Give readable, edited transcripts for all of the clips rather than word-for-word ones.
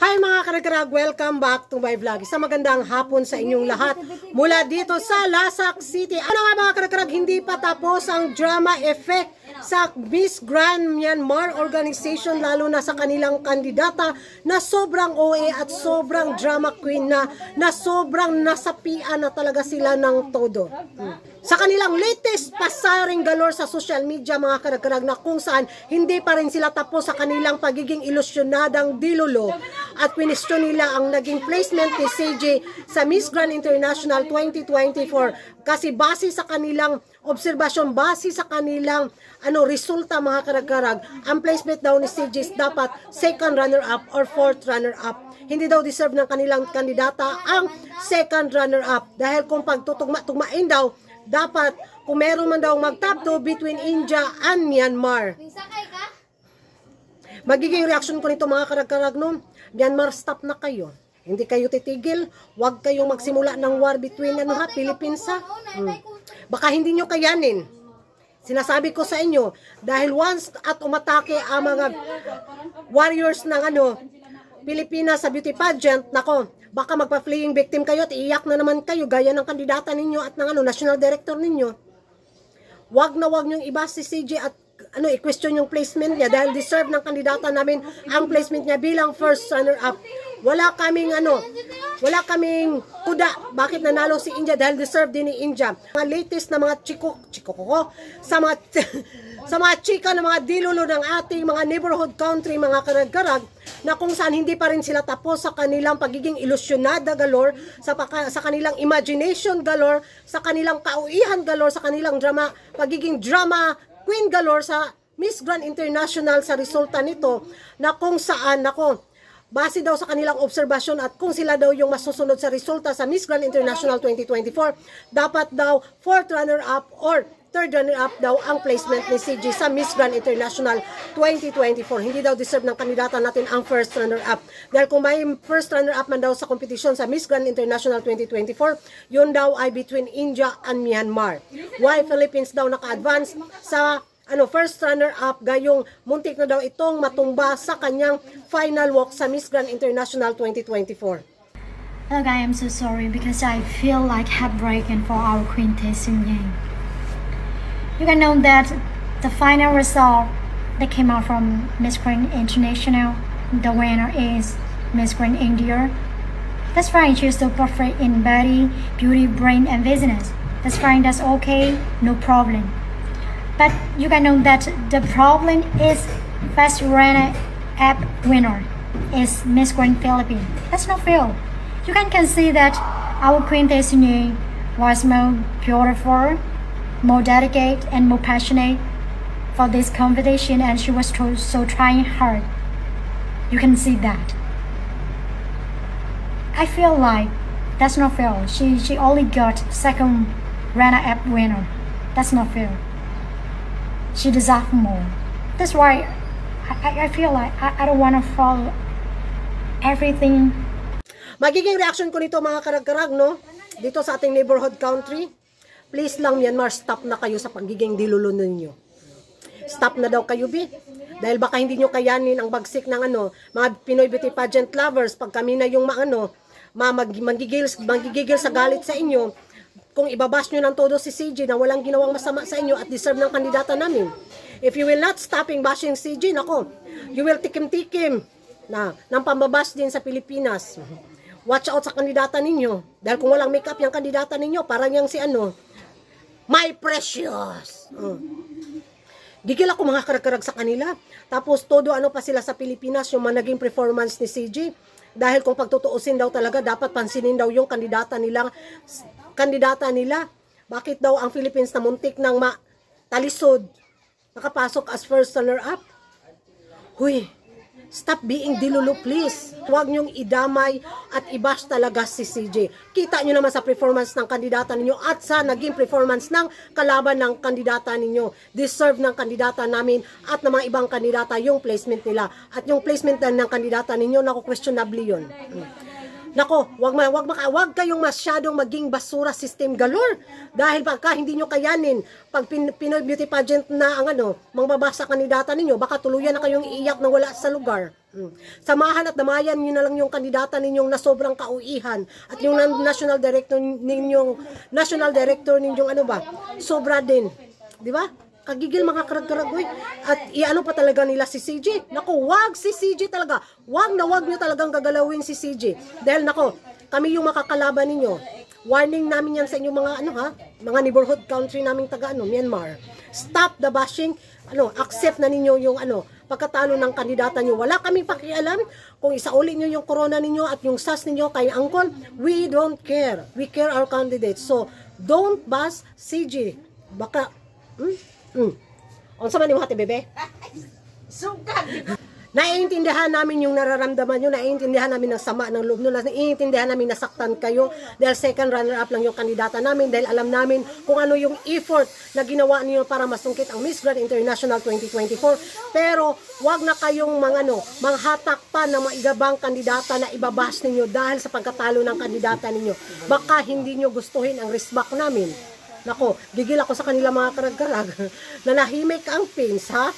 Hi mga karagkarag, welcome back to my vlog. Sa magandang hapon sa inyong lahat mula dito sa Lasak City. Ano nga mga karagkarag, hindi pa tapos ang drama effect sa Miss Grand Myanmar Organization, lalo na sa kanilang kandidata na sobrang OA at sobrang drama queen na sobrang nasapian na talaga sila ng todo. Sa kanilang latest pasaring galore sa social media mga karagkarag, na kung saan hindi pa rin sila tapos sa kanilang pagiging ilusyonadang dilulo at pinistyon nila ang naging placement ni CJ sa Miss Grand International 2024 kasi base sa kanilang obserbasyon, base sa kanilang resulta mga karagkarag, ang placement daw ni CJ dapat second runner-up or fourth runner-up. Hindi daw deserve ng kanilang kandidata ang second runner-up dahil kung pagtutugma-tugmain daw, dapat kung meron man daw mag-top 2 between India and Myanmar. Magiging reaction ko nito mga karagkarag, no? Myanmar, stop na kayo. Hindi kayo titigil. Huwag kayong magsimula ng war between Philippines. Baka hindi nyo kayanin. Sinasabi ko sa inyo, dahil once at umatake ang mga warriors ng Pilipinas sa beauty pageant, nako, baka magpa-fleeing victim kayo at iiyak na naman kayo gaya ng kandidata ninyo at ng national director ninyo. Wag na wag niyong iba si CJ at i-question yung placement niya dahil deserve ng kandidata namin ang placement niya bilang first runner-up. Wala kaming kuda bakit nanalo si India dahil deserve din ni India. Mga latest na mga chiko sa mga chika na mga dilulo ng ating mga neighborhood country mga karagkarag, na kung saan hindi pa rin sila tapos sa kanilang pagiging ilusyonada galore, sa kanilang imagination galore, sa kanilang kauihan galore, sa kanilang pagiging drama queen galore sa Miss Grand International sa resulta nito, na kung saan base daw sa kanilang obserbasyon at kung sila daw yung masusunod sa resulta sa Miss Grand International 2024, dapat daw fourth runner-up or third runner-up daw ang placement ni CJ sa Miss Grand International 2024. Hindi daw deserve ng kandidata natin ang first runner-up. Dahil kung may first runner-up man daw sa kompetisyon sa Miss Grand International 2024, yun daw ay between India and Myanmar. Why Philippines daw naka-advance sa first runner-up, gayong muntik na daw itong matumba sa kanyang final walk sa Miss Grand International 2024. Hello guys, I'm so sorry because I feel like heartbreaking for our Queen Tae Seung-yae. You can know that the final result that came out from Miss Grand International, the winner is Miss Grand India. That's fine, she's so perfect in body, beauty, brain and business. That's fine, that's okay, no problem. But you can know that the problem is first runner-up winner is Miss Grand Philippines. That's not fair. You can see that our Queen Tae Seung-yae was more beautiful, more dedicated and more passionate for this competition, and she was so trying hard. You can see that. I feel like that's not fair. She only got second runner-up winner. That's not fair. She deserves more. That's why I feel like I don't want to follow everything. Magiging reaction ko nito mga karagkarag, no? Dito sa ating neighborhood country. Please lang Myanmar, stop na kayo sa pagiging dilulo ninyo. Stop na daw kayo, bi. Dahil baka hindi nyo kayanin ang bagsik ng mga Pinoy beauty pageant lovers pag kami na yung manggigigil sa galit sa inyo. Kung ibabash nyo ng todo si CJ na walang ginawang masama sa inyo at deserve ng kandidata namin. If you will not stopping bashing CJ, nako, you will tikim-tikim ng pambabash din sa Pilipinas. Watch out sa kandidata ninyo. Dahil kung walang makeup yung kandidata ninyo, parang yung si My Precious. Gigil ako mga karagkarag sa kanila. Tapos todo pa sila sa Pilipinas yung naging performance ni CJ. Dahil kung pagtutuusin daw talaga, dapat pansinin daw yung kandidata nila. Bakit daw ang Philippines na muntik ng talisod nakapasok as first runner-up? Huy, stop being dilulo please. Huwag niyong idamay at ibash talaga si CJ. Kita niyo naman sa performance ng kandidata ninyo at sa naging performance ng kalaban ng kandidata ninyo. Deserve ng kandidata namin at ng mga ibang kandidata yung placement nila. At yung placement ng kandidata ninyo, naku-questionable yun. Nako, wag kayong masyadong maging basura system galore. Dahil pagka hindi nyo kayanin, pag Pinoy beauty pageant na ang mangbabasa kandidata ninyo, baka tuluyan na kayong iiyak na wala sa lugar. Samahan at damayan nyo na lang yung kandidata ninyong na sobrang kauihan. At yung national director ninyong sobra din. Di ba? Kagigil mga karag-karag, at iano pa talaga nila si CJ. Nako, wag si CJ talaga. Wag nyo talagang gagalawin si CJ. Dahil nako, kami yung makakalaban ninyo. Warning namin yan sa inyong mga neighborhood country naming taga Myanmar. Stop the bashing. Accept na ninyo yung pagkatalo ng kandidata nyo. Wala kaming pakialam kung isauli nyo yung corona ninyo at yung SAS ninyo kay Angkol. We don't care. We care our candidates. So, don't bash CJ. Baka Unsa man imong hati, bebe? Sugat. Naiintindihan namin yung nararamdaman nyo, naiintindihan namin ang sama ng loob nyo, naiintindihan namin nasaktan kayo dahil second runner-up lang yung kandidata namin, dahil alam namin kung ano yung effort na ginawa niyo para masungkit ang Miss Grand International 2024. Pero wag na kayong manghatak pa ng maigabang kandidata na ibabas ninyo dahil sa pagkatalo ng kandidata ninyo. Baka hindi nyo gustuhin ang respect namin. Nako, gigil ako sa kanila mga karag-karag. Nanahimik ang pins, ha?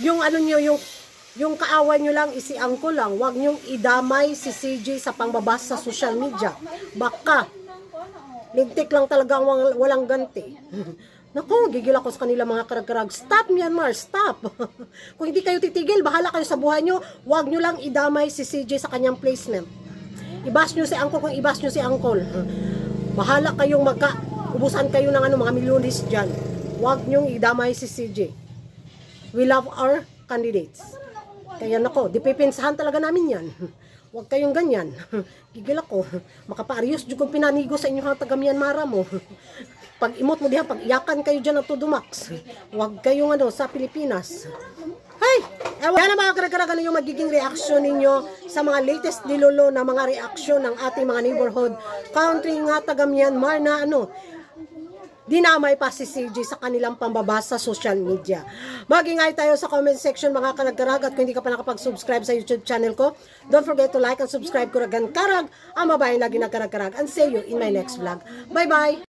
Yung yung kaaway nyo lang, isiangko lang. Huwag nyong idamay si CJ sa pangbabas sa social media. Baka, lintik lang talaga walang ganti. Nako, gigil ako sa kanila mga karag-karag. Stop Myanmar, stop! Kung hindi kayo titigil, bahala kayo sa buhay nyo. Huwag nyo lang idamay si CJ sa kanyang placement. Ibas nyo si Angkol kung ibas nyo si Angkol. Bahala kayong ubusan kayo ng mga milyones dyan. Huwag nyong idamay si CJ. We love our candidates. Kaya nako, dipipinsahan talaga namin yan. Huwag kayong ganyan. Gigil ako. Makapaarios dyan kung pinanigo sa inyong taga Myanmar mo. Pag imot mo diyan, pag iyakan kayo dyan ng todo max. Huwag kayong sa Pilipinas. Hey! Yan ang mga karag-karagan yung magiging reaksyon ninyo sa mga latest dilolo na mga reaksyon ng ating mga neighborhood country nga taga Myanmar na dinamay pa si CJ sa kanilang pambabasa sa social media. Mag-ingay tayo sa comment section mga karag-karag, at kung hindi ka pa nakapag-subscribe sa YouTube channel ko, don't forget to like and subscribe ko Ragan Karag, ang mabayan lagi na karag-karag, and see you in my next vlog. Bye-bye!